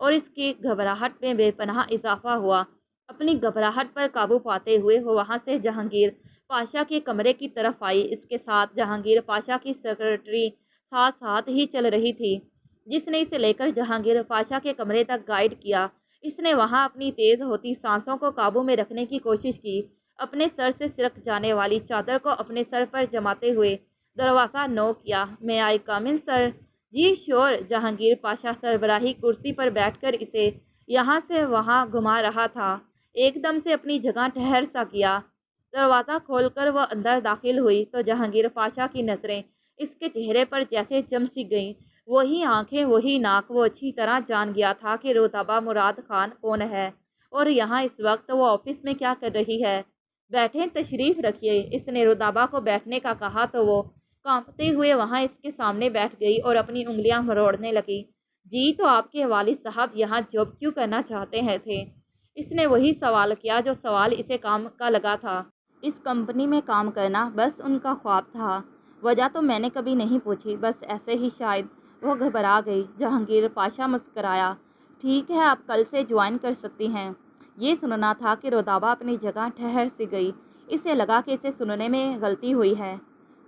اور اس کی گھبراہٹ میں بے پناہ اضافہ ہوا۔ اپنی گھبراہٹ پر قابو پاتے ہوئے وہ وہاں سے جہانگیر پاشا کے کمرے کی طرف آئی۔ اس کے ساتھ جہانگیر پاشا کی سیکرٹری ساتھ ساتھ ہی چل رہی تھی، جس نے اسے لے کر جہانگیر پاشا کے کمرے تک گائیڈ کیا۔ اس نے وہاں اپنی تیز ہوتی سانسوں کو قابو میں رکھنے کی کوشش کی، اپنے سر سے سرک جانے والی چادر کو اپنے سر پر جماتے ہوئے دروازہ نوک کیا۔ "میں آئی کم ان سر؟" "جی شور۔" جہانگیر پاشا سربراہی کرسی پر بیٹھ کر اسے یہاں سے وہاں گھما رہا تھا، ایک دم سے اپنی جگہ ٹھہر سا گیا۔ دروازہ کھول کر وہ اندر داخل ہوئی تو جہانگیر پاشا کی نظریں اس کے چہرے پر جیسے جم سی گئیں۔ وہی آنکھیں، وہی ناک۔ وہ اچھی طرح جان گیا تھا کہ رودابہ مراد خان کون ہے اور یہاں اس وقت وہ آفس میں کیا کر رہی ہے۔ "بیٹھیں، تشریف رکھیے۔" اس نے رودابہ کو بیٹھنے کا کہا تو وہ کانپتے ہوئے وہاں اس کے سامنے بیٹھ گئی اور اپنی انگلیاں مروڑنے لگی۔ "جی تو آپ کے والد صاحب یہاں جاب کیوں کرنا چاہتے تھے؟" اس نے وہی سوال کیا جو سوال اسے کام کا لگا تھا۔ اس کمپنی میں کام کرنا بس ان کا خواب تھا۔ وجہ تو میں نے کبھی نہیں پوچھی، بس ایسے ہی شاید۔ وہ گھبرا گئی۔ جہانگیر پاشا مسکرایا۔ "ٹھیک ہے، آپ کل سے جوائن کر سکتی ہیں۔" یہ سننا تھا کہ رودابہ اپنی جگہ ٹھہر سی گئی۔ اسے لگا کہ اسے سننے میں غلطی ہوئی ہے۔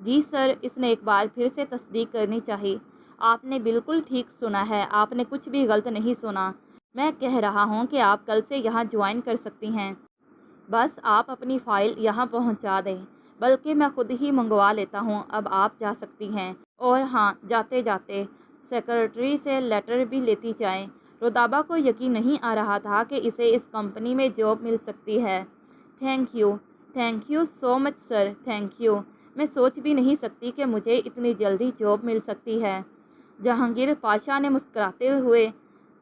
"جی سر۔" اس نے ایک بار پھر سے تصدیق کرنی چاہی۔ "آپ نے بالکل ٹھیک سنا ہے، آپ نے کچھ بھی غلط نہیں سنا۔ میں کہہ رہا ہوں کہ آپ کل سے یہاں جوائن کر سکتی ہیں۔ بس آپ اپنی فائل یہاں پہنچا دیں، بلکہ میں خود ہی منگوا لیتا ہوں۔ اب آپ جا سکتی ہیں۔ اور ہاں، جاتے جاتے سیکرٹری سے لیٹر بھی لیتی جائیں۔" رودابہ کو یقین نہیں آ رہا تھا کہ اسے اس کمپنی میں جاب مل سکتی ہے۔ "Thank you, thank you so much sir, thank you. میں سوچ بھی نہیں سکتی کہ مجھے اتنی جلدی جاب مل سکتی ہے۔" جہانگیر پاشا نے مسکراتے ہوئے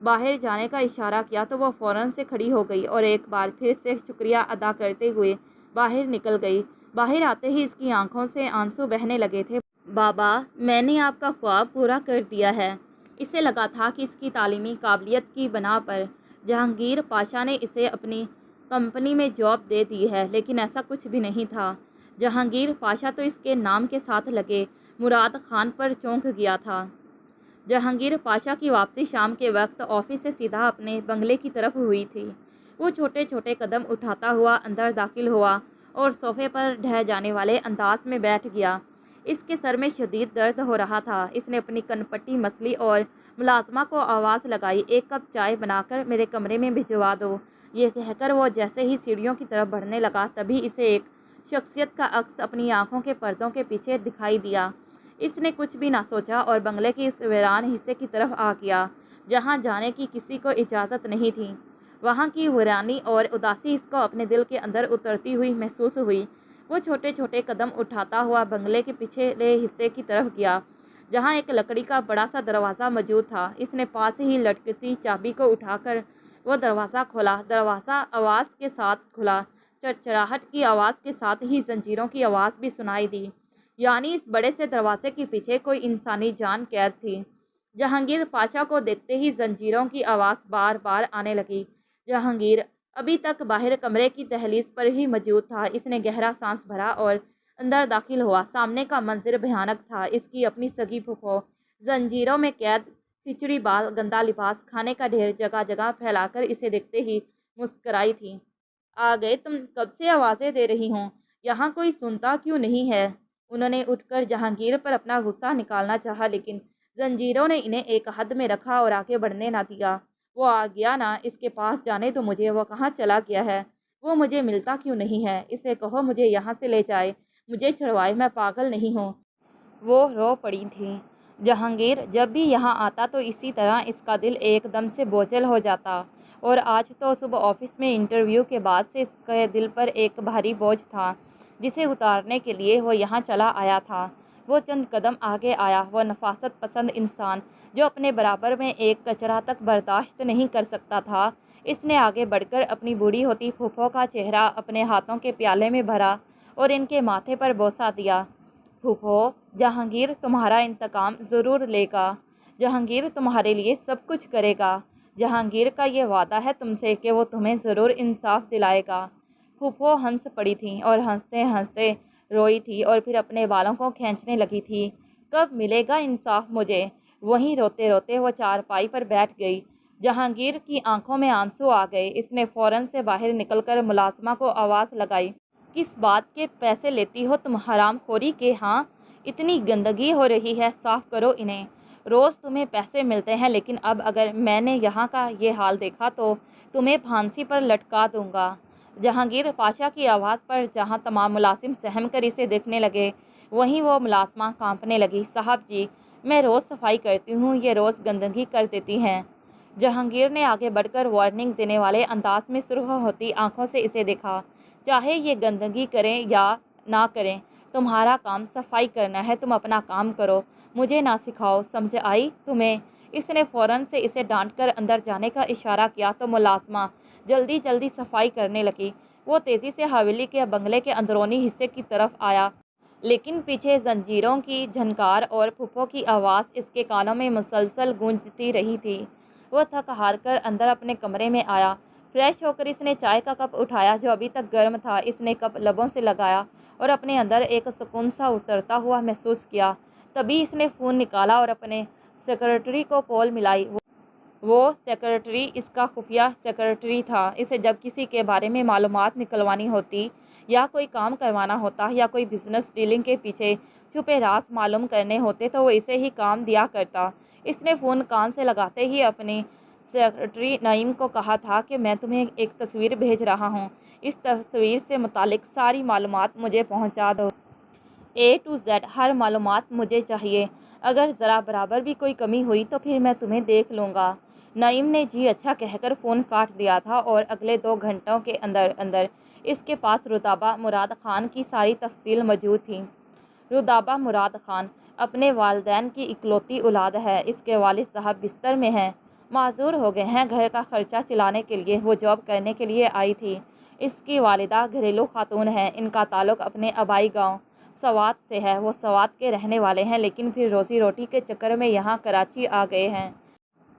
باہر جانے کا اشارہ کیا تو وہ فوراً سے کھڑی ہو گئی اور ایک بار پھر سے شکریہ ادا کرتے ہوئے باہر نکل گئی۔ باہر آتے ہی اس کی آنکھوں سے آنسو بہنے لگے تھے۔ "بابا، میں نے آپ کا خواب پورا کر دیا ہے۔" اسے لگا تھا کہ اس کی تعلیمی قابلیت کی بنا پر جہانگیر پاشا نے اسے اپنی کمپنی میں جاب دے دی ہے، لیکن ایسا کچھ بھی نہیں تھا۔ جہانگیر پاشا تو اس کے نام کے ساتھ لگے مراد خان پر چونک گیا تھا۔ جہانگیر پاشا کی واپسی شام کے وقت آفس سے سیدھا اپنے بنگلے کی طرف ہوئی تھی۔ وہ چھوٹے چھوٹے قدم اٹھاتا ہوا اندر داخل ہوا اور صوفے پر ڈھہ جانے والے انداز میں بیٹھ گیا۔ اس کے سر میں شدید درد ہو رہا تھا۔ اس نے اپنی کن پٹی مسلی اور ملازمہ کو آواز لگائی، "ایک کپ چائے بنا کر میرے کمرے میں بھجوا دو۔" یہ کہہ کر وہ جیسے ہی سیڑھیوں کی طرف بڑھنے لگا، تبھی اسے ایک شخصیت کا عکس اپنی آنکھوں کے پردوں کے پیچھے دکھائی دیا۔ اس نے کچھ بھی نہ سوچا اور بنگلے کے اس ویران حصے کی طرف آ گیا جہاں جانے کی کسی کو اجازت نہیں تھی۔ وہاں کی ویرانی اور اداسی اس کو اپنے دل کے اندر اترتی ہوئی محسوس ہوئی۔ وہ چھوٹے چھوٹے قدم اٹھاتا ہوا بنگلے کے پچھلے حصے کی طرف گیا جہاں ایک لکڑی کا بڑا سا دروازہ موجود تھا۔ اس نے پاس ہی لٹکتی چابی کو اٹھا کر وہ دروازہ کھولا۔ دروازہ آواز کے ساتھ کھلا، چرچراہٹ کی آواز کے ساتھ ہی زنجیروں کی آواز بھی سنائی دی، یعنی اس بڑے سے دروازے کے پیچھے کوئی انسانی جان قید تھی۔ جہانگیر پاشا کو دیکھتے ہی زنجیروں کی آواز بار بار آنے لگی۔ جہانگیر ابھی تک باہر کمرے کی دہلیز پر ہی موجود تھا۔ اس نے گہرا سانس بھرا اور اندر داخل ہوا۔ سامنے کا منظر بھیانک تھا۔ اس کی اپنی سگی پھوپھو زنجیروں میں قید، کھچڑی بال، گندا لباس، کھانے کا ڈھیر جگہ جگہ پھیلا کر اسے دیکھتے ہی مسکرائی تھی۔ "آ گئے تم؟ کب سے آوازیں دے رہی ہوں، یہاں کوئی سنتا کیوں نہیں ہے؟" انہوں نے اٹھ کر جہانگیر پر اپنا غصہ نکالنا چاہا، لیکن زنجیروں نے انہیں ایک حد میں رکھا اور آگے بڑھنے نہ دیا۔ "وہ آ گیا نا، اس کے پاس جانے دو مجھے۔ وہ کہاں چلا گیا ہے؟ وہ مجھے ملتا کیوں نہیں ہے؟ اسے کہو مجھے یہاں سے لے جائے، مجھے چھڑوائے، میں پاگل نہیں ہوں۔" وہ رو پڑی تھی۔ جہانگیر جب بھی یہاں آتا تو اسی طرح اس کا دل ایک دم سے بوجھل ہو جاتا، اور آج تو صبح آفس میں انٹرویو کے بعد سے اس کے دل پر ایک بھاری بوجھ تھا جسے اتارنے کے لیے وہ یہاں چلا آیا تھا۔ وہ چند قدم آگے آیا۔ وہ نفاست پسند انسان جو اپنے برابر میں ایک کچرا تک برداشت نہیں کر سکتا تھا، اس نے آگے بڑھ کر اپنی بوڑھی ہوتی پھوپھو کا چہرہ اپنے ہاتھوں کے پیالے میں بھرا اور ان کے ماتھے پر بوسہ دیا۔ "پھوپھو، جہانگیر تمہارا انتقام ضرور لے گا۔ جہانگیر تمہارے لیے سب کچھ کرے گا۔ جہانگیر کا یہ وعدہ ہے تم سے کہ وہ تمہیں ضرور انصاف دلائے گا۔" پھوپھو ہنس پڑی تھیں اور ہنستے ہنستے روئی تھی اور پھر اپنے بالوں کو کھینچنے لگی تھی۔ "کب ملے گا انصاف مجھے؟" وہیں روتے روتے وہ چارپائی پر بیٹھ گئی۔ جہانگیر کی آنکھوں میں آنسو آ گئے۔ اس نے فوراً سے باہر نکل کر ملازمہ کو آواز لگائی، کس بات کے پیسے لیتی ہو تم حرام خوری کے؟ ہاں، اتنی گندگی ہو رہی ہے، صاف کرو انہیں۔ روز تمہیں پیسے ملتے ہیں، لیکن اب اگر میں نے یہاں کا یہ حال دیکھا تو تمہیں پھانسی پر لٹکا دوں گا۔ جہانگیر پاشا کی آواز پر جہاں تمام ملازم سہم کر اسے دیکھنے لگے، وہیں وہ ملازمہ کانپنے لگی۔ صاحب جی، میں روز صفائی کرتی ہوں، یہ روز گندگی کر دیتی ہیں۔ جہانگیر نے آگے بڑھ کر وارننگ دینے والے انداز میں سرخ ہوتی آنکھوں سے اسے دیکھا۔ چاہے یہ گندگی کریں یا نہ کریں، تمہارا کام صفائی کرنا ہے، تم اپنا کام کرو، مجھے نہ سکھاؤ، سمجھ آئی تمہیں؟ اس نے فوراً سے اسے ڈانٹ کر اندر جانے کا اشارہ کیا تو ملازمہ جلدی جلدی صفائی کرنے لگی۔ وہ تیزی سے حویلی کے بنگلے کے اندرونی حصے کی طرف آیا، لیکن پیچھے زنجیروں کی جھنکار اور پھپھوں کی آواز اس کے کانوں میں مسلسل گونجتی رہی تھی۔ وہ تھک ہار کر اندر اپنے کمرے میں آیا۔ فریش ہو کر اس نے چائے کا کپ اٹھایا جو ابھی تک گرم تھا۔ اس نے کپ لبوں سے لگایا اور اپنے اندر ایک سکون سا اترتا ہوا محسوس کیا۔ تبھی اس نے فون نکالا اور اپنے سیکرٹری کو کال ملائی۔ وہ سیکرٹری اس کا خفیہ سیکرٹری تھا۔ اسے جب کسی کے بارے میں معلومات نکلوانی ہوتی یا کوئی کام کروانا ہوتا یا کوئی بزنس ڈیلنگ کے پیچھے چھپے راز معلوم کرنے ہوتے تو وہ اسے ہی کام دیا کرتا۔ اس نے فون کان سے لگاتے ہی اپنی سیکرٹری نعیم کو کہا تھا کہ میں تمہیں ایک تصویر بھیج رہا ہوں، اس تصویر سے متعلق ساری معلومات مجھے پہنچا دو۔ A to Z ہر معلومات مجھے چاہیے، اگر ذرا برابر بھی کوئی کمی ہوئی تو پھر میں تمہیں دیکھ لوں گا۔ نعیم نے جی اچھا کہہ کر فون کاٹ دیا تھا اور اگلے 2 گھنٹوں کے اندر اندر اس کے پاس رودابہ مراد خان کی ساری تفصیل موجود تھی۔ رودابہ مراد خان اپنے والدین کی اکلوتی اولاد ہے۔ اس کے والد صاحب بستر میں ہیں، معذور ہو گئے ہیں۔ گھر کا خرچہ چلانے کے لیے وہ جاب کرنے کے لیے آئی تھی۔ اس کی والدہ گھریلو خاتون ہیں۔ ان کا تعلق اپنے آبائی گاؤں سوات سے ہے۔ وہ سوات کے رہنے والے ہیں، لیکن پھر روزی روٹی کے چکر میں یہاں کراچی آ گئے ہیں۔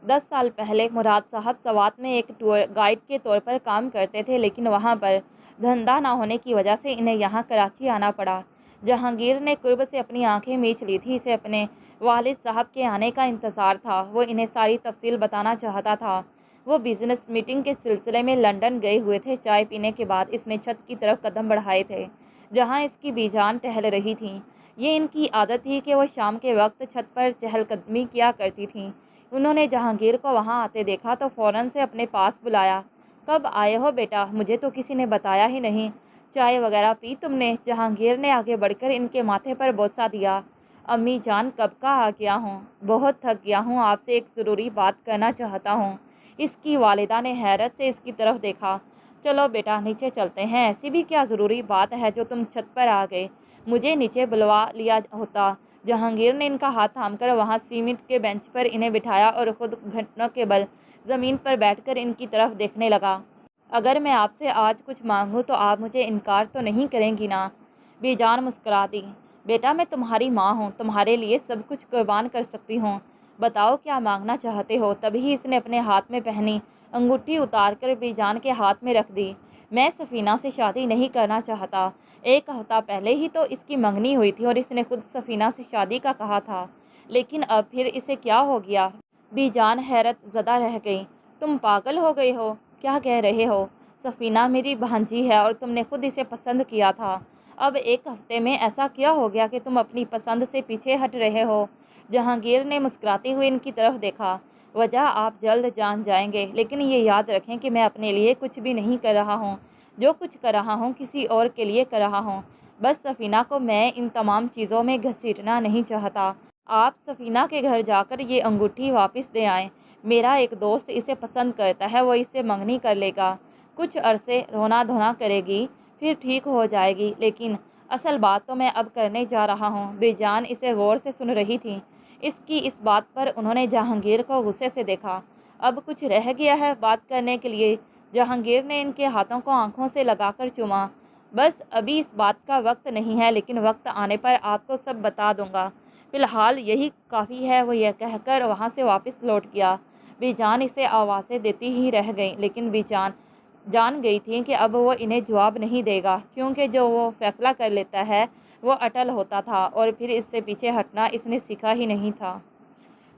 10 سال پہلے مراد صاحب سوات میں ایک ٹور گائیڈ کے طور پر کام کرتے تھے، لیکن وہاں پر دھندا نہ ہونے کی وجہ سے انہیں یہاں کراچی آنا پڑا۔ جہانگیر نے قرب سے اپنی آنکھیں میچ لی تھی۔ اسے اپنے والد صاحب کے آنے کا انتظار تھا۔ وہ انہیں ساری تفصیل بتانا چاہتا تھا۔ وہ بزنس میٹنگ کے سلسلے میں لندن گئے ہوئے تھے۔ چائے پینے کے بعد اس نے چھت کی طرف قدم بڑھائے تھے، جہاں اس کی بیجان ٹہل رہی تھیں۔ یہ ان کی عادت تھی کہ وہ شام کے وقت چھت پر چہل قدمی کیا کرتی تھیں۔ انہوں نے جہانگیر کو وہاں آتے دیکھا تو فوراً سے اپنے پاس بلایا۔ کب آئے ہو بیٹا؟ مجھے تو کسی نے بتایا ہی نہیں۔ چائے وغیرہ پی تم نے؟ جہانگیر نے آگے بڑھ کر ان کے ماتھے پر بوسہ دیا۔ امی جان کب کا آ گیا ہوں، بہت تھک گیا ہوں، آپ سے ایک ضروری بات کرنا چاہتا ہوں۔ اس کی والدہ نے حیرت سے اس کی طرف دیکھا۔ چلو بیٹا نیچے چلتے ہیں، ایسی بھی کیا ضروری بات ہے جو تم چھت پر آ گئے؟ مجھے نیچے بلوا لیا ہوتا۔ جہانگیر نے ان کا ہاتھ تھام کر وہاں سیمنٹ کے بینچ پر انہیں بٹھایا اور خود گھٹنوں کے بل زمین پر بیٹھ کر ان کی طرف دیکھنے لگا۔ اگر میں آپ سے آج کچھ مانگوں تو آپ مجھے انکار تو نہیں کریں گی نا؟ بیجان مسکرا دی۔ بیٹا میں تمہاری ماں ہوں، تمہارے لیے سب کچھ قربان کر سکتی ہوں، بتاؤ کیا مانگنا چاہتے ہو؟ تبھی اس نے اپنے ہاتھ میں پہنی انگوٹھی اتار کر بیجان کے ہاتھ میں رکھ دی۔ میں سفینہ سے شادی نہیں کرنا چاہتا۔ 1 ہفتہ پہلے ہی تو اس کی منگنی ہوئی تھی اور اس نے خود سفینہ سے شادی کا کہا تھا، لیکن اب پھر اسے کیا ہو گیا؟ بیجان حیرت زدہ رہ گئی۔ تم پاگل ہو گئے ہو؟ کیا کہہ رہے ہو؟ سفینہ میری بھانجی ہے اور تم نے خود اسے پسند کیا تھا۔ اب 1 ہفتے میں ایسا کیا ہو گیا کہ تم اپنی پسند سے پیچھے ہٹ رہے ہو؟ جہانگیر نے مسکراتے ہوئے ان کی طرف دیکھا۔ وجہ آپ جلد جان جائیں گے، لیکن یہ یاد رکھیں کہ میں اپنے لیے کچھ بھی نہیں کر رہا ہوں۔ جو کچھ کر رہا ہوں کسی اور کے لیے کر رہا ہوں۔ بس سفینہ کو میں ان تمام چیزوں میں گھسیٹنا نہیں چاہتا۔ آپ سفینہ کے گھر جا کر یہ انگوٹھی واپس دے آئیں۔ میرا ایک دوست اسے پسند کرتا ہے، وہ اس سے منگنی کر لے گا، کچھ عرصے رونا دھونا کرے گی، پھر ٹھیک ہو جائے گی، لیکن اصل بات تو میں اب کرنے جا رہا ہوں۔ بیجان اسے غور سے سن رہی تھی۔ اس کی اس بات پر انہوں نے جہانگیر کو غصے سے دیکھا۔ اب کچھ رہ گیا ہے بات کرنے کے لیے؟ جہانگیر نے ان کے ہاتھوں کو آنکھوں سے لگا کر چوما۔ بس ابھی اس بات کا وقت نہیں ہے، لیکن وقت آنے پر آپ کو سب بتا دوں گا، فی الحال یہی کافی ہے۔ وہ یہ کہہ کر وہاں سے واپس لوٹ گیا۔ بیجان اسے آوازیں دیتی ہی رہ گئی، لیکن بیجان جان گئی تھی کہ اب وہ انہیں جواب نہیں دے گا، کیونکہ جو وہ فیصلہ کر لیتا ہے وہ اٹل ہوتا تھا، اور پھر اس سے پیچھے ہٹنا اس نے سیکھا ہی نہیں تھا۔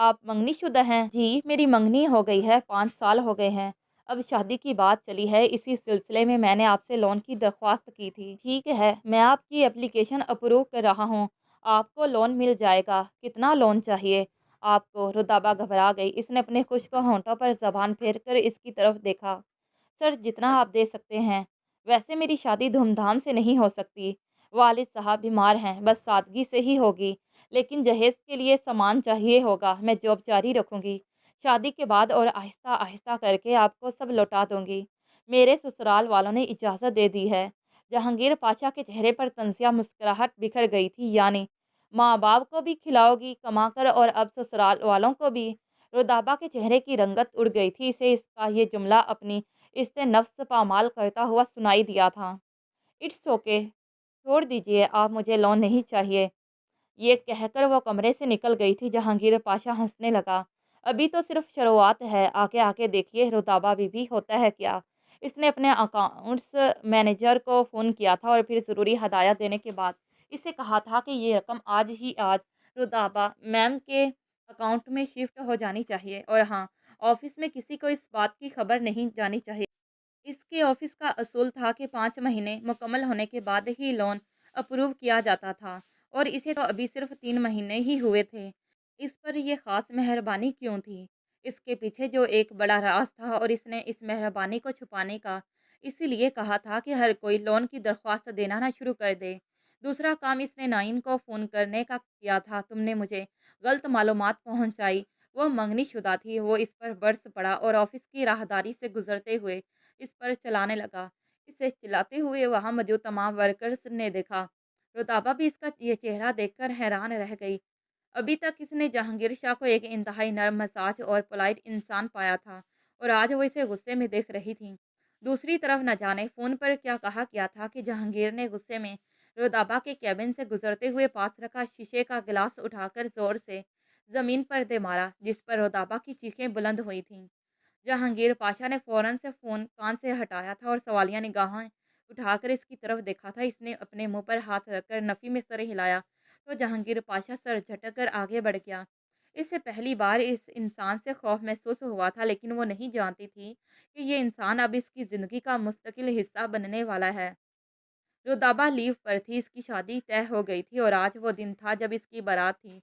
آپ منگنی شدہ ہیں؟ جی، میری منگنی ہو گئی ہے، 5 سال ہو گئے ہیں، اب شادی کی بات چلی ہے، اسی سلسلے میں نے آپ سے لون کی درخواست کی تھی۔ ٹھیک ہے، میں آپ کی اپلیکیشن اپروو کر رہا ہوں، آپ کو لون مل جائے گا۔ کتنا لون چاہیے آپ کو؟ رتابہ گھبرا گئی، اس نے اپنے خشک ہونٹوں پر زبان پھیر کر اس کی طرف دیکھا۔ سر، جتنا آپ دے سکتے ہیں۔ ویسے میری شادی دھوم دھام سے نہیں ہو سکتی، والد صاحب بیمار ہیں، بس سادگی سے ہی ہوگی، لیکن جہیز کے لیے سامان چاہیے ہوگا، میں جاب جاری رکھوں گی، شادی کے بعد اور آہستہ آہستہ کر کے آپ کو سب لوٹا دوں گی۔ میرے سسرال والوں نے اجازت دے دی ہے۔ جہانگیر پاشا کے چہرے پر طنزیہ مسکراہٹ بکھر گئی تھی، یعنی ماں باپ کو بھی کھلاؤ گی کما کر اور اب سسرال والوں کو بھی؟ رودابہ کے چہرے کی رنگت اڑ گئی تھی، اسے اس کا یہ جملہ اپنی اس نفس پامال کرتا ہوا سنائی دیا تھا۔ اٹس اوکے، چھوڑ دیجئے، آپ، مجھے لون نہیں چاہیے۔ یہ کہہ کر وہ کمرے سے نکل گئی تھی۔ جہانگیر پاشا ہنسنے لگا۔ ابھی تو صرف شروعات ہے، آگے آگے دیکھیے رتابہ بی بی، ہوتا ہے کیا؟ اس نے اپنے اکاؤنٹس مینیجر کو فون کیا تھا اور پھر ضروری ہدایات دینے کے بعد اسے کہا تھا کہ یہ رقم آج ہی رتابہ میم کے اکاؤنٹ میں شفٹ ہو جانی چاہیے، اور ہاں، آفس میں کسی کو اس بات کی خبر نہیں جانی چاہیے۔ اس کے آفس کا اصول تھا کہ 5 مہینے مکمل ہونے کے بعد ہی لون اپروو کیا جاتا تھا، اور اسے تو ابھی صرف 3 مہینے ہی ہوئے تھے۔ اس پر یہ خاص مہربانی کیوں تھی؟ اس کے پیچھے جو ایک بڑا راز تھا، اور اس نے اس مہربانی کو چھپانے کا اسی لیے کہا تھا کہ ہر کوئی لون کی درخواست دینا نہ شروع کر دے۔ دوسرا کام اس نے نائن کو فون کرنے کا کیا تھا۔ تم نے مجھے غلط معلومات پہنچائی، وہ منگنی شدہ تھی۔ وہ اس پر برس پڑا اور آفس کی راہداری سے گزرتے ہوئے اس پر چلانے لگا۔ اسے چلاتے ہوئے وہاں موجود تمام ورکرز نے دیکھا۔ رتابہ بھی اس کا یہ چہرہ دیکھ کر حیران رہ گئی۔ ابھی تک اس نے جہانگیر شاہ کو ایک انتہائی نرم مزاج اور پولائٹ انسان پایا تھا، اور آج وہ اسے غصے میں دیکھ رہی تھی۔ دوسری طرف نہ جانے فون پر کیا کہا کیا تھا کہ جہانگیر نے غصے میں رتابہ کے کیبن سے گزرتے ہوئے پاس رکھا شیشے کا گلاس اٹھا کر زور سے زمین پر دے مارا، جس پر رتابہ کی چیخیں بلند ہوئی تھیں۔ جہانگیر پاشا نے فوراً سے فون کان سے ہٹایا تھا اور سوالیہ نگاہیں اٹھا کر اس کی طرف دیکھا تھا۔ اس نے اپنے منہ پر ہاتھ رکھ کر نفی میں سر ہلایا تو جہانگیر پاشا سر جھٹک کر آگے بڑھ گیا۔ اس سے پہلی بار اس انسان سے خوف محسوس ہوا تھا، لیکن وہ نہیں جانتی تھی کہ یہ انسان اب اس کی زندگی کا مستقل حصہ بننے والا ہے۔ رتابہ لیو پر تھی، اس کی شادی طے ہو گئی تھی، اور آج وہ دن تھا جب اس کی بارات تھی۔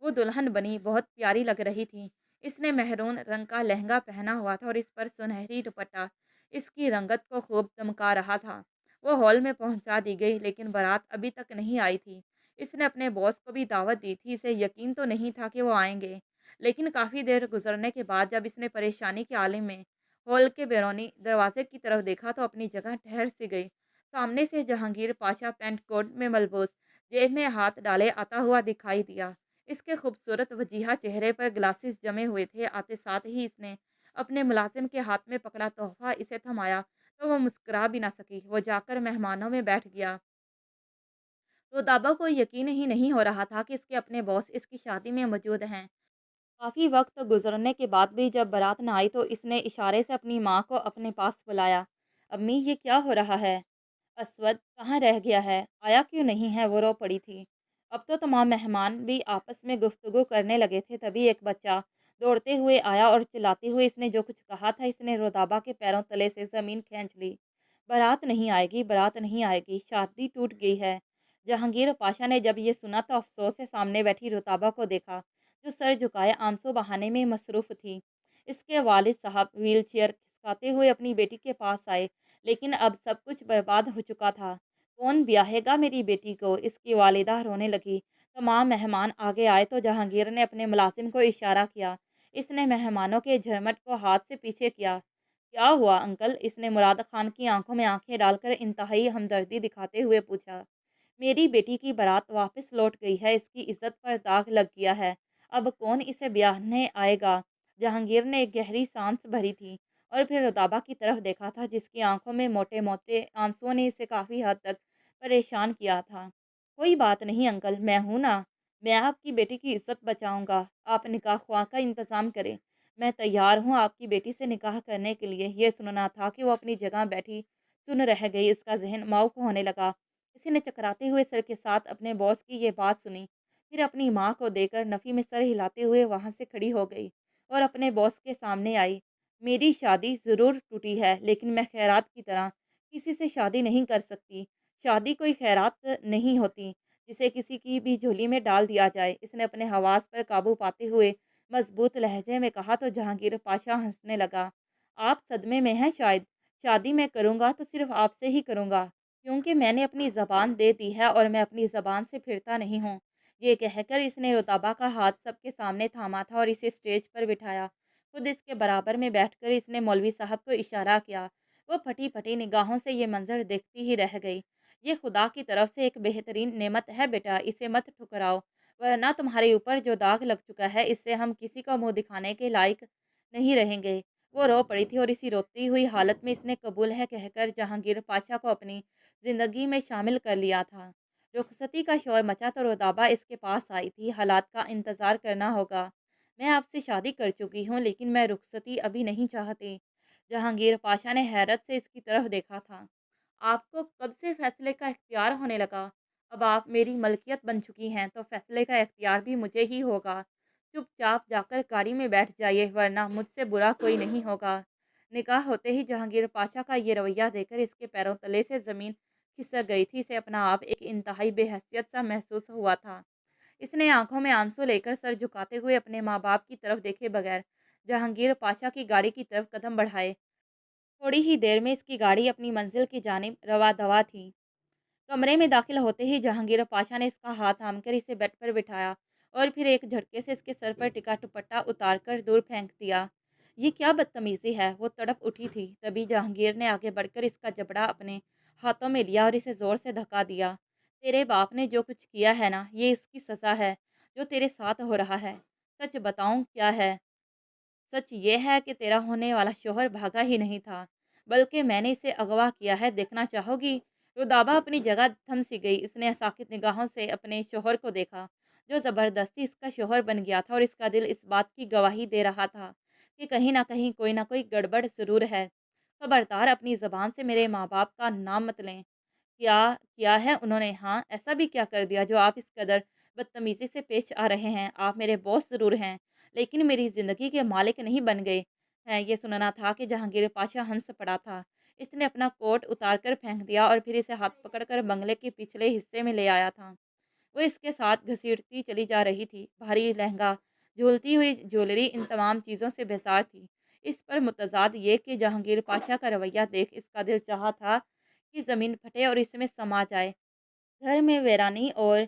وہ دلہن بنی بہت پیاری لگ رہی تھی۔ اس نے مہرون رنگ کا لہنگا پہنا ہوا تھا اور اس پر سنہری دوپٹہ اس کی رنگت کو خوب چمکا رہا تھا۔ وہ ہال میں پہنچا دی گئی، لیکن بارات ابھی تک نہیں آئی تھی۔ اس نے اپنے باس کو بھی دعوت دی تھی، اسے یقین تو نہیں تھا کہ وہ آئیں گے، لیکن کافی دیر گزرنے کے بعد جب اس نے پریشانی کے عالم میں ہال کے بیرونی دروازے کی طرف دیکھا تو اپنی جگہ ٹھہر سی گئی۔ سامنے سے جہانگیر پاشا پینٹ کوٹ میں ملبوس، جیب میں ہاتھ ڈالے آتا ہوا دکھائی دیا۔ اس کے خوبصورت وجیہہ چہرے پر گلاسز جمے ہوئے تھے۔ آتے ساتھ ہی اس نے اپنے ملازم کے ہاتھ میں پکڑا تحفہ اسے تھمایا تو وہ مسکرا بھی نہ سکی۔ وہ جا کر مہمانوں میں بیٹھ گیا۔ رتابہ کو یقین ہی نہیں ہو رہا تھا کہ اس کے اپنے باس اس کی شادی میں موجود ہیں۔ کافی وقت گزرنے کے بعد بھی جب بارات نہ آئی تو اس نے اشارے سے اپنی ماں کو اپنے پاس بلایا۔ امی، یہ کیا ہو رہا ہے؟ اسود کہاں رہ گیا ہے؟ آیا کیوں نہیں ہے؟ وہ رو پڑی تھی۔ اب تو تمام مہمان بھی آپس میں گفتگو کرنے لگے تھے، تبھی ایک بچہ دوڑتے ہوئے آیا اور چلاتے ہوئے اس نے جو کچھ کہا تھا اس نے رتابہ کے پیروں تلے سے زمین کھینچ لی۔ بارات نہیں آئے گی، بارات نہیں آئے گی، شادی ٹوٹ گئی ہے۔ جہانگیر پاشا نے جب یہ سنا تو افسوس سے سامنے بیٹھی رتابہ کو دیکھا، جو سر جھکائے آنسو بہانے میں مصروف تھی۔ اس کے والد صاحب وہیل چیئر کھسکاتے ہوئے اپنی بیٹی کے پاس آئے، لیکن اب سب کچھ برباد ہو چکا تھا۔ کون بیاہے گا میری بیٹی کو؟ اس کی والدہ رونے لگی۔ تمام مہمان آگے آئے تو جہانگیر نے اپنے ملازم کو اشارہ کیا۔ اس نے مہمانوں کے جھرمٹ کو ہاتھ سے پیچھے کیا۔ کیا ہوا انکل؟ اس نے مراد خان کی آنکھوں میں آنکھیں ڈال کر انتہائی ہمدردی دکھاتے ہوئے پوچھا۔ میری بیٹی کی بارات واپس لوٹ گئی ہے، اس کی عزت پر داغ لگ گیا ہے، اب کون اسے بیاہنے آئے گا؟ جہانگیر نے ایک گہری سانس بھری تھی اور پھر رتابہ کی طرف دیکھا تھا، جس کی آنکھوں میں موٹے موٹے آنسوؤں نے اسے کافی حد تک پریشان کیا تھا۔ کوئی بات نہیں انکل، میں ہوں نا، میں آپ کی بیٹی کی عزت بچاؤں گا۔ آپ نکاح خواہ کا انتظام کریں، میں تیار ہوں آپ کی بیٹی سے نکاح کرنے کے لیے۔ یہ سننا تھا کہ وہ اپنی جگہ بیٹھی سن رہ گئی، اس کا ذہن معوق ہونے لگا۔ کسی نے چکراتے ہوئے سر کے ساتھ اپنے باس کی یہ بات سنی، پھر اپنی ماں کو دیکھ کر نفی میں سر ہلاتے ہوئے وہاں سے کھڑی ہو گئی اور اپنے باس کے سامنے آئی۔ میری شادی ضرور ٹوٹی ہے، لیکن میں خیرات کی طرح کسی سے شادی نہیں کر سکتی۔ شادی کوئی خیرات نہیں ہوتی جسے کسی کی بھی جھولی میں ڈال دیا جائے۔ اس نے اپنے حواس پر قابو پاتے ہوئے مضبوط لہجے میں کہا تو جہانگیر پاشا ہنسنے لگا۔ آپ صدمے میں ہیں شاید۔ شادی میں کروں گا تو صرف آپ سے ہی کروں گا، کیونکہ میں نے اپنی زبان دے دی ہے اور میں اپنی زبان سے پھرتا نہیں ہوں۔ یہ کہہ کر اس نے رتابہ کا ہاتھ سب کے سامنے تھاما تھا اور اسے اسٹیج پر بٹھایا۔ خود اس کے برابر میں بیٹھ کر اس نے مولوی صاحب کو اشارہ کیا۔ وہ پھٹی پھٹی نگاہوں سے یہ منظر دیکھتی ہی رہ گئی۔ یہ خدا کی طرف سے ایک بہترین نعمت ہے بیٹا، اسے مت ٹھکراؤ، ورنہ تمہارے اوپر جو داغ لگ چکا ہے اس سے ہم کسی کو منہ دکھانے کے لائق نہیں رہیں گے۔ وہ رو پڑی تھی اور اسی روتی ہوئی حالت میں اس نے قبول ہے کہہ کر جہانگیر پاشا کو اپنی زندگی میں شامل کر لیا تھا۔ رخصتی کا شور مچا تو رتابہ اس کے پاس آئی تھی۔ حالات کا انتظار کرنا ہوگا۔ میں آپ سے شادی کر چکی ہوں، لیکن میں رخصتی ابھی نہیں چاہتی۔ جہانگیر پاشا نے حیرت سے اس کی طرف دیکھا تھا۔ آپ کو کب سے فیصلے کا اختیار ہونے لگا؟ اب آپ میری ملکیت بن چکی ہیں تو فیصلے کا اختیار بھی مجھے ہی ہوگا۔ چپ چاپ جا کر گاڑی میں بیٹھ جائیے، ورنہ مجھ سے برا کوئی نہیں ہوگا۔ نکاح ہوتے ہی جہانگیر پاشا کا یہ رویہ دیکھ کر اس کے پیروں تلے سے زمین کھسک گئی تھی۔ اسے اپنا آپ ایک انتہائی بے حیثیت سا محسوس ہوا تھا۔ اس نے آنکھوں میں آنسو لے کر سر جھکاتے ہوئے اپنے ماں باپ کی طرف دیکھے بغیر جہانگیر پاشا کی گاڑی کی طرف قدم بڑھائے۔ تھوڑی ہی دیر میں اس کی گاڑی اپنی منزل کی جانب رواں دواں تھی۔ کمرے میں داخل ہوتے ہی جہانگیر پاشا نے اس کا ہاتھ تھام کر اسے بیڈ پر بٹھایا اور پھر ایک جھٹکے سے اس کے سر پر ٹکا دوپٹہ اتار کر دور پھینک دیا۔ یہ کیا بدتمیزی ہے؟ وہ تڑپ اٹھی تھی۔ تبھی جہانگیر نے آگے بڑھ کر اس کا جبڑا اپنے ہاتھوں میں لیا اور اسے زور سے دھکا دیا۔ تیرے باپ نے جو کچھ کیا ہے نا، یہ اس کی سزا ہے جو تیرے ساتھ ہو رہا ہے۔ سچ بتاؤں کیا ہے؟ سچ یہ ہے کہ تیرا ہونے والا شوہر بھاگا ہی نہیں تھا، بلکہ میں نے اسے اغوا کیا ہے۔ دیکھنا چاہو گی؟ رتابہ اپنی جگہ تھم سی گئی۔ اس نے ساکت نگاہوں سے اپنے شوہر کو دیکھا، جو زبردستی اس کا شوہر بن گیا تھا، اور اس کا دل اس بات کی گواہی دے رہا تھا کہ کہیں نہ کہیں کوئی نہ کوئی گڑبڑ ضرور ہے۔ خبردار، اپنی زبان سے میرے ماں باپ کا نام مت لیں۔ کیا کیا ہے انہوں نے؟ ہاں، ایسا بھی کیا کر دیا جو آپ اس قدر بدتمیزی سے پیش آ رہے ہیں؟ آپ میرے باس ضرور ہیں، لیکن میری زندگی کے مالک نہیں بن گئے ہیں۔ یہ سننا تھا کہ جہانگیر پاشا ہنس پڑا تھا۔ اس نے اپنا کوٹ اتار کر پھینک دیا اور پھر اسے ہاتھ پکڑ کر بنگلے کے پچھلے حصے میں لے آیا تھا۔ وہ اس کے ساتھ گھسیٹتی چلی جا رہی تھی۔ بھاری لہنگا، جھولتی ہوئی جویلری، ان تمام چیزوں سے بیزار تھی۔ اس پر متضاد یہ کہ جہانگیر پاشا کا رویہ دیکھ اس کا دل چاہا تھا کہ زمین پھٹے اور اس میں سما جائے۔ گھر میں ویرانی اور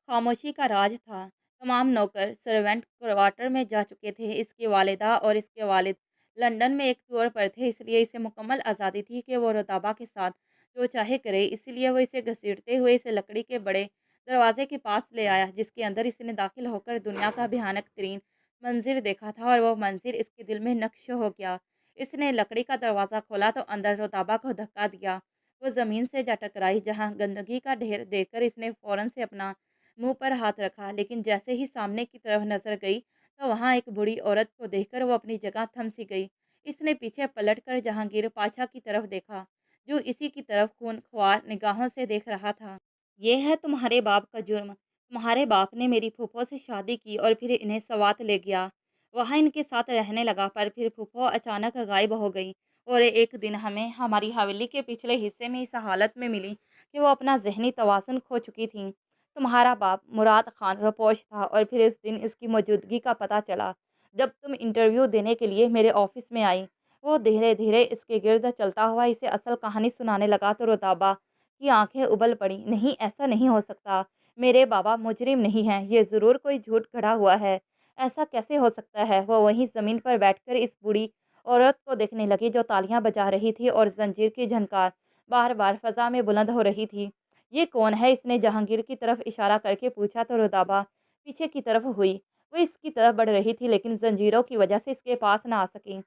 خاموشی کا راج تھا۔ تمام نوکر سرونٹ کوارٹر میں جا چکے تھے۔ اس کی والدہ اور اس کے والد لندن میں ایک ٹور پر تھے، اس لیے اسے مکمل آزادی تھی کہ وہ رتابہ کے ساتھ جو چاہے کرے۔ اسی لیے وہ اسے گھسیٹتے ہوئے اسے لکڑی کے بڑے دروازے کے پاس لے آیا، جس کے اندر اس نے داخل ہو کر دنیا کا بھیانک ترین منظر دیکھا تھا، اور وہ منظر اس کے دل میں نقش ہو گیا۔ اس نے لکڑی کا دروازہ کھولا تو اندر رتابہ کو دھکا دیا۔ وہ زمین سے جا ٹکرائی، جہاں گندگی کا ڈھیر دیکھ کر اس نے فوراً سے اپنا منہ پر ہاتھ رکھا، لیکن جیسے ہی سامنے کی طرف نظر گئی تو وہاں ایک بوڑھی عورت کو دیکھ کر وہ اپنی جگہ تھم سی گئی۔ اس نے پیچھے پلٹ کر جہانگیر پاشا کی طرف دیکھا، جو اسی کی طرف خون خوار نگاہوں سے دیکھ رہا تھا۔ یہ ہے تمہارے باپ کا جرم۔ تمہارے باپ نے میری پھوپھو سے شادی کی اور پھر انہیں سوات لے گیا، وہاں ان کے ساتھ رہنے لگا، پر پھر پھوپھو اچانک غائب ہو گئی اور ایک دن ہمیں ہماری حویلی کے پچھلے حصے میں اس حالت میں ملی کہ وہ اپنا ذہنی توازن کھو چکی تھیں۔ تمہارا باپ مراد خان روپوش تھا، اور پھر اس دن اس کی موجودگی کا پتہ چلا جب تم انٹرویو دینے کے لیے میرے آفس میں آئی۔ وہ دھیرے دھیرے اس کے گرد چلتا ہوا اسے اصل کہانی سنانے لگا تو رتابہ کی آنکھیں ابل پڑیں۔ نہیں، ایسا نہیں ہو سکتا، میرے بابا مجرم نہیں ہیں، یہ ضرور کوئی جھوٹ گھڑا ہوا ہے۔ ایسا کیسے ہو سکتا ہے؟ وہ وہیں زمین پر بیٹھ کر اس بوڑھی عورت کو دیکھنے لگی جو تالیاں بجا رہی تھی اور زنجیر کی جھنکار بار بار فضا میں بلند ہو رہی تھی۔ یہ کون ہے؟ اس نے جہانگیر کی طرف اشارہ کر کے پوچھا تو رتابہ پیچھے کی طرف ہوئی۔ وہ اس کی طرف بڑھ رہی تھی، لیکن زنجیروں کی وجہ سے اس کے پاس نہ آ سکی۔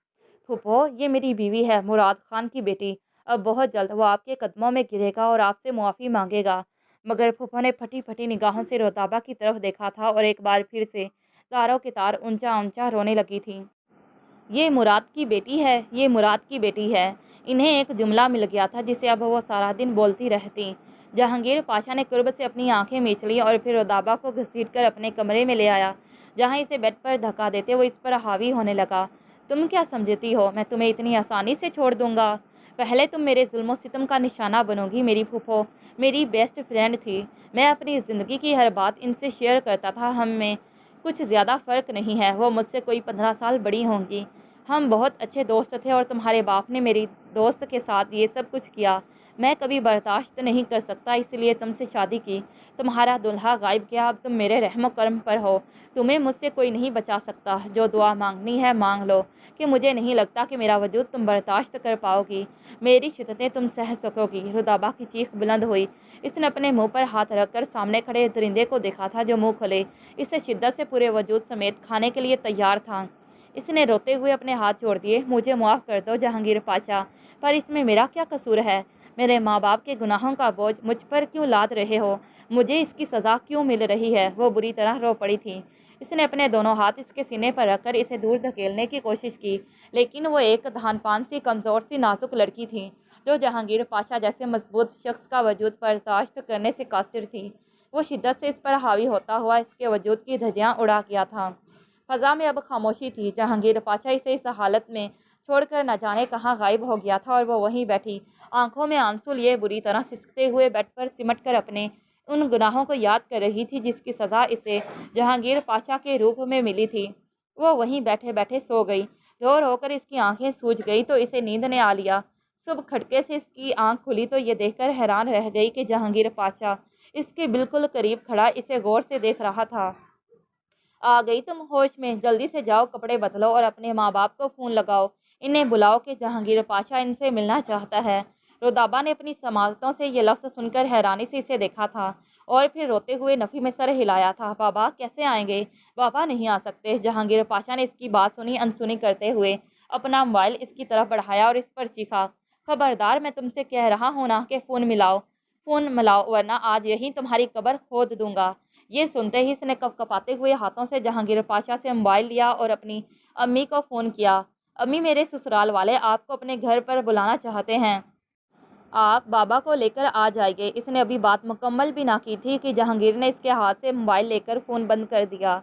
پھوپھو، یہ میری بیوی ہے، مراد خان کی بیٹی۔ اب بہت جلد وہ آپ کے قدموں میں گرے گا اور آپ سے معافی مانگے گا۔ مگر پھوپھو نے پھٹی پھٹی نگاہوں سے رتابہ کی طرف دیکھا تھا اور ایک بار پھر سے تاروں کے تار اونچا اونچا رونے لگی تھی۔ یہ مراد کی بیٹی ہے، یہ مراد کی بیٹی ہے۔ انہیں ایک جملہ مل گیا تھا جسے اب وہ سارا دن بولتی رہتی۔ جہانگیر پاشا نے قرب سے اپنی آنکھیں میچ لیں اور پھر رودابہ کو گھسیٹ کر اپنے کمرے میں لے آیا، جہاں اسے بیڈ پر دھکا دیتے وہ اس پر حاوی ہونے لگا۔ تم کیا سمجھتی ہو میں تمہیں اتنی آسانی سے چھوڑ دوں گا؟ پہلے تم میرے ظلم و ستم کا نشانہ بنو گی۔ میری پھوپھو میری بیسٹ فرینڈ تھی، میں اپنی زندگی کی ہر بات ان سے شیئر کرتا تھا، ہم میں کچھ زیادہ فرق نہیں ہے، وہ مجھ سے کوئی 15 سال بڑی ہوں گی، ہم بہت اچھے دوست تھے اور تمہارے باپ نے میری دوست کے ساتھ یہ سب کچھ کیا، میں کبھی برداشت نہیں کر سکتا، اس لیے تم سے شادی کی، تمہارا دلہا غائب کیا، اب تم میرے رحم و کرم پر ہو، تمہیں مجھ سے کوئی نہیں بچا سکتا، جو دعا مانگنی ہے مانگ لو، کہ مجھے نہیں لگتا کہ میرا وجود تم برداشت کر پاؤ گی، میری شدتیں تم سہ سکو گی۔ رودابہ کی چیخ بلند ہوئی، اس نے اپنے منہ پر ہاتھ رکھ کر سامنے کھڑے درندے کو دیکھا تھا جو منہ کھلے اسے شدت سے پورے وجود سمیت کھانے کے لیے تیار تھا۔ اس نے روتے ہوئے اپنے ہاتھ چھوڑ دیے۔ مجھے معاف کر دو جہانگیر پاشا، پر اس میں میرا کیا قصور ہے؟ میرے ماں باپ کے گناہوں کا بوجھ مجھ پر کیوں لاد رہے ہو؟ مجھے اس کی سزا کیوں مل رہی ہے؟ وہ بری طرح رو پڑی تھی۔ اس نے اپنے دونوں ہاتھ اس کے سینے پر رکھ کر اسے دور دھکیلنے کی کوشش کی، لیکن وہ ایک دھان پان سی کمزور سی نازک لڑکی تھی جو جہانگیر پاشا جیسے مضبوط شخص کا وجود برداشت کرنے سے قاصر تھی۔ وہ شدت سے اس پر حاوی ہوتا ہوا اس کے وجود کی دھجیاں اڑا گیا تھا۔ فضا میں اب خاموشی تھی۔ جہانگیر پاشا اسے اس حالت میں چھوڑ کر نہ جانے کہاں غائب ہو گیا تھا اور وہ وہیں بیٹھی آنکھوں میں آنسو لیے بری طرح سسکتے ہوئے بیڈ پر سمٹ کر اپنے ان گناہوں کو یاد کر رہی تھی جس کی سزا اسے جہانگیر پاشا کے روپ میں ملی تھی۔ وہ وہیں بیٹھے بیٹھے سو گئی۔ رو رو کر اس کی آنکھیں سوج گئی تو اسے نیند نے آ لیا۔ صبح کھٹکے سے اس کی آنکھ کھلی تو یہ دیکھ کر حیران رہ گئی کہ جہانگیر پاشا اس کے بالکل قریب کھڑا اسے غور سے دیکھ رہا تھا۔ آ گئی تم ہوش میں؟ جلدی سے جاؤ کپڑے بدلو اور اپنے ماں باپ کو فون لگاؤ، انہیں بلاؤ کہ جہانگیر پاشا ان سے ملنا چاہتا ہے۔ رودابہ نے اپنی سماعتوں سے یہ لفظ سن کر حیرانی سے اسے دیکھا تھا اور پھر روتے ہوئے نفی میں سر ہلایا تھا۔ بابا کیسے آئیں گے؟ بابا نہیں آ سکتے۔ جہانگیر پاشا نے اس کی بات سنی انسنی کرتے ہوئے اپنا موبائل اس کی طرف بڑھایا اور اس پر چیخا، خبردار میں تم سے کہہ رہا ہوں نا کہ فون ملاؤ ورنہ آج یہیں تمہاری قبر کھود دوں گا۔ یہ سنتے ہی اس نے کپ کپاتے ہوئے ہاتھوں سے جہانگیر پاشا سے موبائل لیا اور اپنی امی کو فون کیا۔ امی میرے سسرال والے آپ کو اپنے گھر پر بلانا چاہتے ہیں، آپ بابا کو لے کر آ جائیے۔ اس نے ابھی بات مکمل بھی نہ کی تھی کہ جہانگیر نے اس کے ہاتھ سے موبائل لے کر فون بند کر دیا۔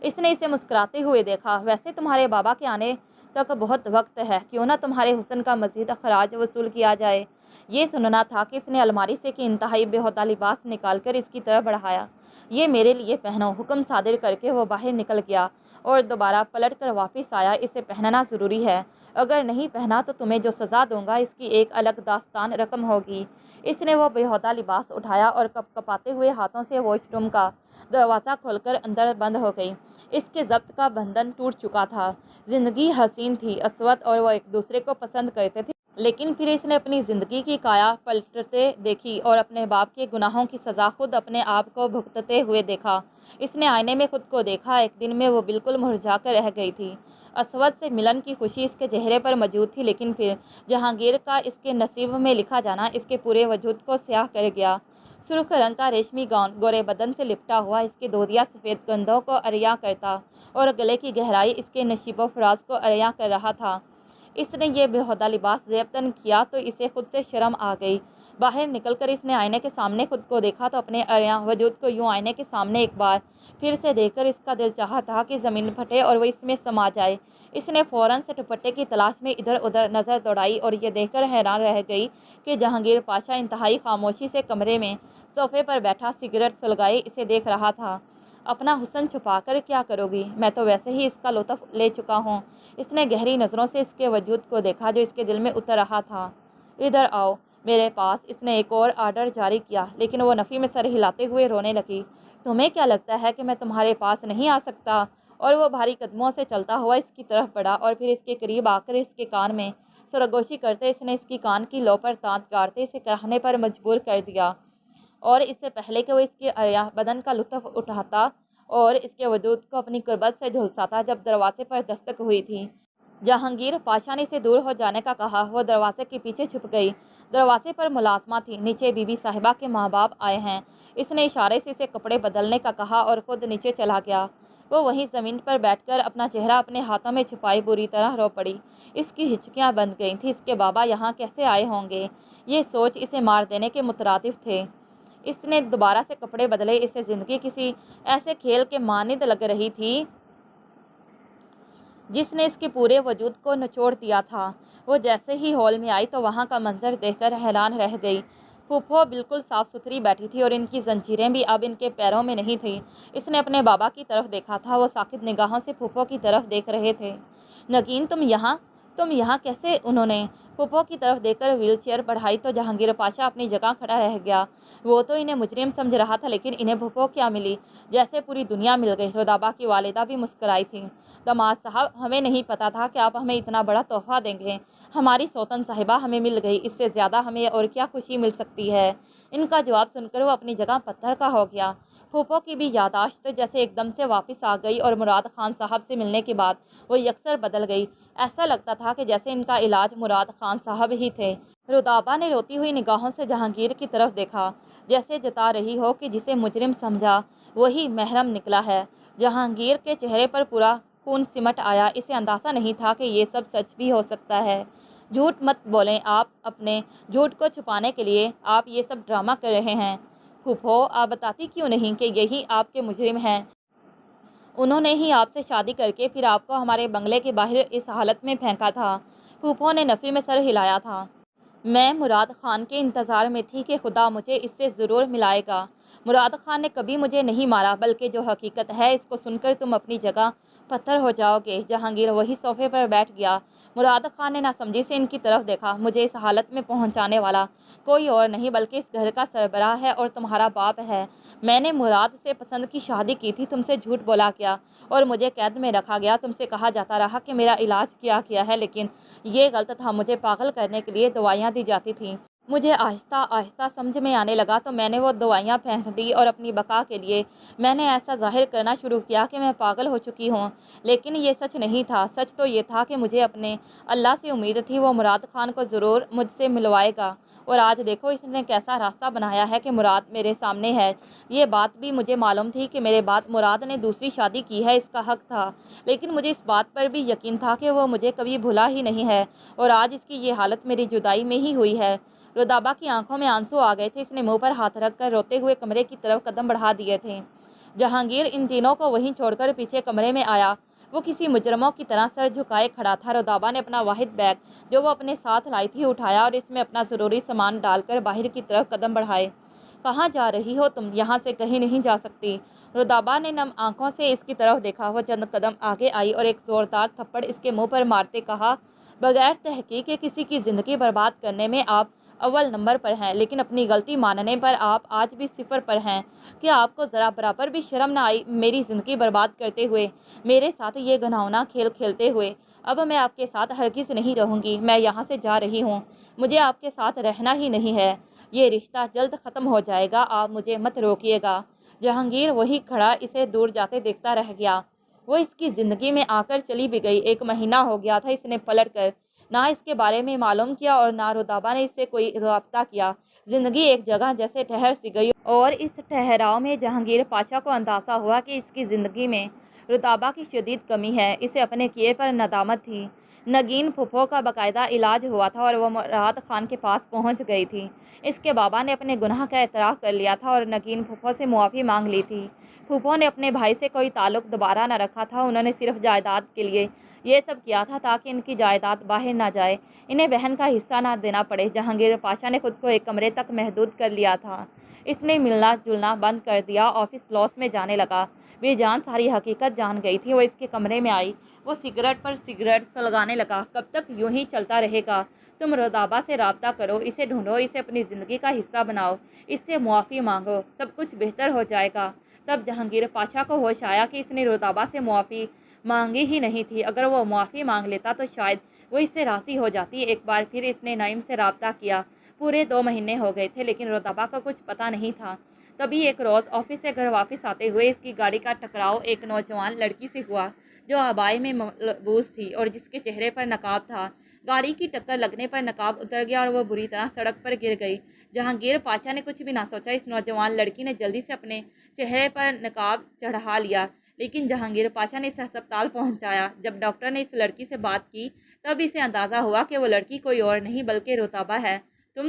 اس نے اسے مسکراتے ہوئے دیکھا، ویسے تمہارے بابا کے آنے تک بہت وقت ہے، کیوں نہ تمہارے حسن کا مزید خراج وصول کیا جائے۔ یہ سننا تھا کہ اس نے الماری سے کہ انتہائی بےہودہ لباس نکال کر اس کی طرف بڑھایا۔ یہ میرے لیے پہنو، حکم صادر کر کے وہ باہر نکل گیا اور دوبارہ پلٹ کر واپس آیا۔ اسے پہننا ضروری ہے، اگر نہیں پہنا تو تمہیں جو سزا دوں گا اس کی ایک الگ داستان رقم ہوگی۔ اس نے وہ بےہودہ لباس اٹھایا اور کپ کپاتے ہوئے ہاتھوں سے واش روم کا دروازہ کھول کر اندر بند ہو گئی۔ اس کے ضبط کا بندھن ٹوٹ چکا تھا۔ زندگی حسین تھی، اسود اور وہ ایک دوسرے کو پسند کرتے تھے، لیکن پھر اس نے اپنی زندگی کی کایا پلٹتے دیکھی اور اپنے باپ کے گناہوں کی سزا خود اپنے آپ کو بھگتتے ہوئے دیکھا۔ اس نے آئینے میں خود کو دیکھا، ایک دن میں وہ بالکل مرجھا کر رہ گئی تھی۔ اسود سے ملن کی خوشی اس کے چہرے پر موجود تھی، لیکن پھر جہانگیر کا اس کے نصیب میں لکھا جانا اس کے پورے وجود کو سیاہ کر گیا۔ سرخ رنگ کا ریشمی گاؤن گورے بدن سے لپٹا ہوا اس کے دودیا سفید کندھوں کو عریاں کرتا اور گلے کی گہرائی اس کے نشیب و فراز کو عریاں کر رہا تھا۔ اس نے یہ بےہودہ لباس زیب تن کیا تو اسے خود سے شرم آ گئی۔ باہر نکل کر اس نے آئینے کے سامنے خود کو دیکھا تو اپنے عریاں وجود کو یوں آئینے کے سامنے ایک بار پھر سے دیکھ کر اس کا دل چاہا تھا کہ زمین پھٹے اور وہ اس میں سما جائے۔ اس نے فوراً سے دوپٹے کی تلاش میں ادھر ادھر نظر دوڑائی اور یہ دیکھ کر حیران رہ گئی کہ جہانگیر پاشا انتہائی خاموشی سے کمرے میں صوفے پر بیٹھا سگریٹ سلگائے اسے دیکھ رہا تھا۔ اپنا حسن چھپا کر کیا کرو گی؟ میں تو ویسے ہی اس کا لطف لے چکا ہوں۔ اس نے گہری نظروں سے اس کے وجود کو دیکھا جو اس کے دل میں اتر رہا تھا۔ ادھر آؤ میرے پاس۔ اس نے ایک اور آرڈر جاری کیا، لیکن وہ نفی میں سر ہلاتے ہوئے رونے لگی۔ تمہیں کیا لگتا ہے کہ میں تمہارے پاس نہیں آ سکتا؟ اور وہ بھاری قدموں سے چلتا ہوا اس کی طرف بڑھا اور پھر اس کے قریب آ کر اس کے کان میں سرگوشی کرتے اس نے اس کی کان کی لو پر دانت گاڑتے اسے کہنے پر مجبور کر دیا، اور اس سے پہلے کہ وہ اس کے عریاں بدن کا لطف اٹھاتا اور اس کے وجود کو اپنی قربت سے جھلساتا، جب دروازے پر دستک ہوئی تھی۔ جہانگیر پاشا نے اسے دور ہو جانے کا کہا۔ وہ دروازے کے پیچھے چھپ گئی۔ دروازے پر ملازمہ تھی، نیچے بی بی صاحبہ کے ماں باپ آئے ہیں۔ اس نے اشارے سے اسے کپڑے بدلنے کا کہا اور خود نیچے چلا گیا۔ وہ وہیں زمین پر بیٹھ کر اپنا چہرہ اپنے ہاتھوں میں چھپائے بری طرح رو پڑی۔ اس کی ہچکیاں بند گئی تھیں۔ اس کے بابا یہاں کیسے آئے ہوں گے؟ یہ سوچ اسے مار دینے کے مترادف تھے۔ اس نے دوبارہ سے کپڑے بدلے۔ اسے زندگی کسی ایسے کھیل کے مانند لگ رہی تھی جس نے اس کے پورے وجود کو نچوڑ دیا تھا۔ وہ جیسے ہی ہال میں آئی تو وہاں کا منظر دیکھ کر حیران رہ گئی۔ پھوپھو بالکل صاف ستھری بیٹھی تھی اور ان کی زنجیریں بھی اب ان کے پیروں میں نہیں تھیں۔ اس نے اپنے بابا کی طرف دیکھا تھا، وہ ساکت نگاہوں سے پھوپھو کی طرف دیکھ رہے تھے۔ نگین تم یہاں کیسے؟ انہوں نے پھوپھو کی طرف دیکھ کر ویل چیئر بڑھائی تو جہانگیر پاشا اپنی جگہ کھڑا رہ گیا۔ وہ تو انہیں مجرم سمجھ رہا تھا، لیکن انہیں پھوپھو کیا ملی؟ جیسے پوری دنیا مل گئی۔ رودابا کی والدہ بھی مسکرائی تھیں۔ داماد صاحب، ہمیں نہیں پتا تھا کہ آپ ہمیں اتنا بڑا تحفہ دیں گے۔ ہماری سوتن صاحبہ ہمیں مل گئی، اس سے زیادہ ہمیں اور کیا خوشی مل سکتی ہے؟ ان کا جواب سن کر وہ اپنی جگہ پتھر کا ہو گیا۔ پھوپھو کی بھی یادداشت جیسے ایک دم سے واپس آ گئی اور مراد خان صاحب سے ملنے کے بعد وہ یکسر بدل گئی۔ ایسا لگتا تھا کہ جیسے ان کا علاج مراد خان صاحب ہی تھے۔ رودابا نے روتی ہوئی نگاہوں سے جہانگیر کی طرف دیکھا، جیسے جتا رہی ہو کہ جسے مجرم سمجھا وہی محرم نکلا ہے۔ جہانگیر کے چہرے پر پورا خون سمٹ آیا۔ اسے اندازہ نہیں تھا کہ یہ سب سچ بھی ہو سکتا ہے۔ جھوٹ مت بولیں، آپ اپنے جھوٹ کو چھپانے کے لیے آپ یہ سب ڈرامہ کر رہے ہیں۔ پھوپھو، آپ بتاتی کیوں نہیں کہ یہی آپ کے مجرم ہیں؟ انہوں نے ہی آپ سے شادی کر کے پھر آپ کو ہمارے بنگلے کے باہر اس حالت میں پھینکا تھا۔ پھوپھو نے نفی میں سر ہلایا تھا۔ میں مراد خان کے انتظار میں تھی کہ خدا مجھے اس سے ضرور ملائے گا۔ مراد خان نے کبھی مجھے نہیں مارا، بلکہ جو حقیقت ہے اس کو سن کر تم اپنی جگہ پتھر ہو جاؤ گے۔ جہانگیر وہی صوفے پر بیٹھ گیا۔ مراد خان نے ناسمجھی سے ان کی طرف دیکھا۔ مجھے اس حالت میں پہنچانے والا کوئی اور نہیں بلکہ اس گھر کا سربراہ ہے اور تمہارا باپ ہے۔ میں نے مراد سے پسند کی شادی کی تھی، تم سے جھوٹ بولا گیا اور مجھے قید میں رکھا گیا۔ تم سے کہا جاتا رہا کہ میرا علاج کیا کیا ہے، لیکن یہ غلط تھا۔ مجھے پاگل کرنے کے لیے دوائیاں دی جاتی تھیں۔ مجھے آہستہ آہستہ سمجھ میں آنے لگا تو میں نے وہ دوائیاں پھینک دی اور اپنی بقا کے لیے میں نے ایسا ظاہر کرنا شروع کیا کہ میں پاگل ہو چکی ہوں۔ لیکن یہ سچ نہیں تھا۔ سچ تو یہ تھا کہ مجھے اپنے اللہ سے امید تھی، وہ مراد خان کو ضرور مجھ سے ملوائے گا۔ اور آج دیکھو اس نے کیسا راستہ بنایا ہے کہ مراد میرے سامنے ہے۔ یہ بات بھی مجھے معلوم تھی کہ میرے بعد مراد نے دوسری شادی کی ہے، اس کا حق تھا، لیکن مجھے اس بات پر بھی یقین تھا کہ وہ مجھے کبھی بھلا ہی نہیں ہے، اور آج اس کی یہ حالت میری جدائی میں ہی ہوئی ہے۔ رودابا کی آنکھوں میں آنسو آ گئے تھے۔ اس نے منہ پر ہاتھ رکھ کر روتے ہوئے کمرے کی طرف قدم بڑھا دیے تھے۔ جہانگیر ان تینوں کو وہیں چھوڑ کر پیچھے کمرے میں آیا۔ وہ کسی مجرموں کی طرح سر جھکائے کھڑا تھا۔ رودابا نے اپنا واحد بیگ جو وہ اپنے ساتھ لائی تھی اٹھایا اور اس میں اپنا ضروری سامان ڈال کر باہر کی طرف قدم بڑھائے۔ کہاں جا رہی ہو تم؟ یہاں سے کہیں نہیں جا سکتی۔ رودابا نے نم آنکھوں سے اس کی طرف دیکھا۔ وہ چند قدم آگے آئی اور ایک زوردار تھپڑ اس کے منہ پر مارتے کہا، بغیر تحقیق کے کسی کی زندگی برباد کرنے میں آپ اول نمبر پر ہیں، لیکن اپنی غلطی ماننے پر آپ آج بھی صفر پر ہیں۔ کیا آپ کو ذرا برابر بھی شرم نہ آئی میری زندگی برباد کرتے ہوئے، میرے ساتھ یہ گھناؤنا کھیل کھیلتے ہوئے؟ اب میں آپ کے ساتھ ہرگز نہیں رہوں گی۔ میں یہاں سے جا رہی ہوں۔ مجھے آپ کے ساتھ رہنا ہی نہیں ہے۔ یہ رشتہ جلد ختم ہو جائے گا، آپ مجھے مت روکیے گا۔ جہانگیر وہی کھڑا اسے دور جاتے دیکھتا رہ گیا۔ وہ اس کی زندگی میں آ کر چلی بھی گئی۔ 1 مہینہ ہو گیا تھا اس نے پلٹ کر نہ اس کے بارے میں معلوم کیا اور نہ رودابا نے اس سے کوئی رابطہ کیا۔ زندگی ایک جگہ جیسے ٹھہر سی گئی اور اس ٹھہراؤ میں جہانگیر پاشا کو اندازہ ہوا کہ اس کی زندگی میں رودابا کی شدید کمی ہے۔ اسے اپنے کیے پر ندامت تھی۔ نگین پھوپھو کا باقاعدہ علاج ہوا تھا اور وہ مراد خان کے پاس پہنچ گئی تھی۔ اس کے بابا نے اپنے گناہ کا اعتراف کر لیا تھا اور نگین پھوپھو سے معافی مانگ لی تھی۔ پھوپھو نے اپنے بھائی سے کوئی تعلق دوبارہ نہ رکھا تھا۔ انہوں نے صرف جائیداد کے لیے یہ سب کیا تھا تاکہ ان کی جائیداد باہر نہ جائے، انہیں بہن کا حصہ نہ دینا پڑے۔ جہانگیر پاشا نے خود کو ایک کمرے تک محدود کر لیا تھا۔ اس نے ملنا جلنا بند کر دیا، آفس لاس میں جانے لگا۔ بے جان ساری حقیقت جان گئی تھی۔ وہ اس کے کمرے میں آئی، وہ سگریٹ پر سگریٹ سلگانے لگا۔ کب تک یوں ہی چلتا رہے گا؟ تم رودابا سے رابطہ کرو، اسے ڈھونڈو، اسے اپنی زندگی کا حصہ بناؤ، اس سے معافی مانگو، سب کچھ بہتر ہو جائے گا۔ تب جہانگیر پاشا کو ہوش آیا کہ اس نے رودابا سے معافی مانگی ہی نہیں تھی۔ اگر وہ معافی مانگ لیتا تو شاید وہ اس سے راضی ہو جاتی۔ ایک بار پھر اس نے نعیم سے رابطہ کیا۔ پورے 2 مہینے ہو گئے تھے لیکن رودابا کا کچھ پتہ نہیں تھا۔ تبھی ایک روز آفس سے گھر واپس آتے ہوئے اس کی گاڑی کا ٹکراؤ ایک نوجوان لڑکی سے ہوا جو عبائی میں ملبوس تھی اور جس کے چہرے پر نقاب تھا۔ گاڑی کی ٹکر لگنے پر نقاب اتر گیا اور وہ بری طرح سڑک پر گر گئی۔ جہانگیر پاشا نے کچھ بھی نہ سوچا۔ اس نوجوان لڑکی نے جلدی سے اپنے چہرے پر نقاب چڑھا لیا، لیکن جہانگیر پاشا نے اسے ہسپتال پہنچایا۔ جب ڈاکٹر نے اس لڑکی سے بات کی تب اسے اندازہ ہوا کہ وہ لڑکی کوئی اور نہیں بلکہ رودابا ہے۔ تم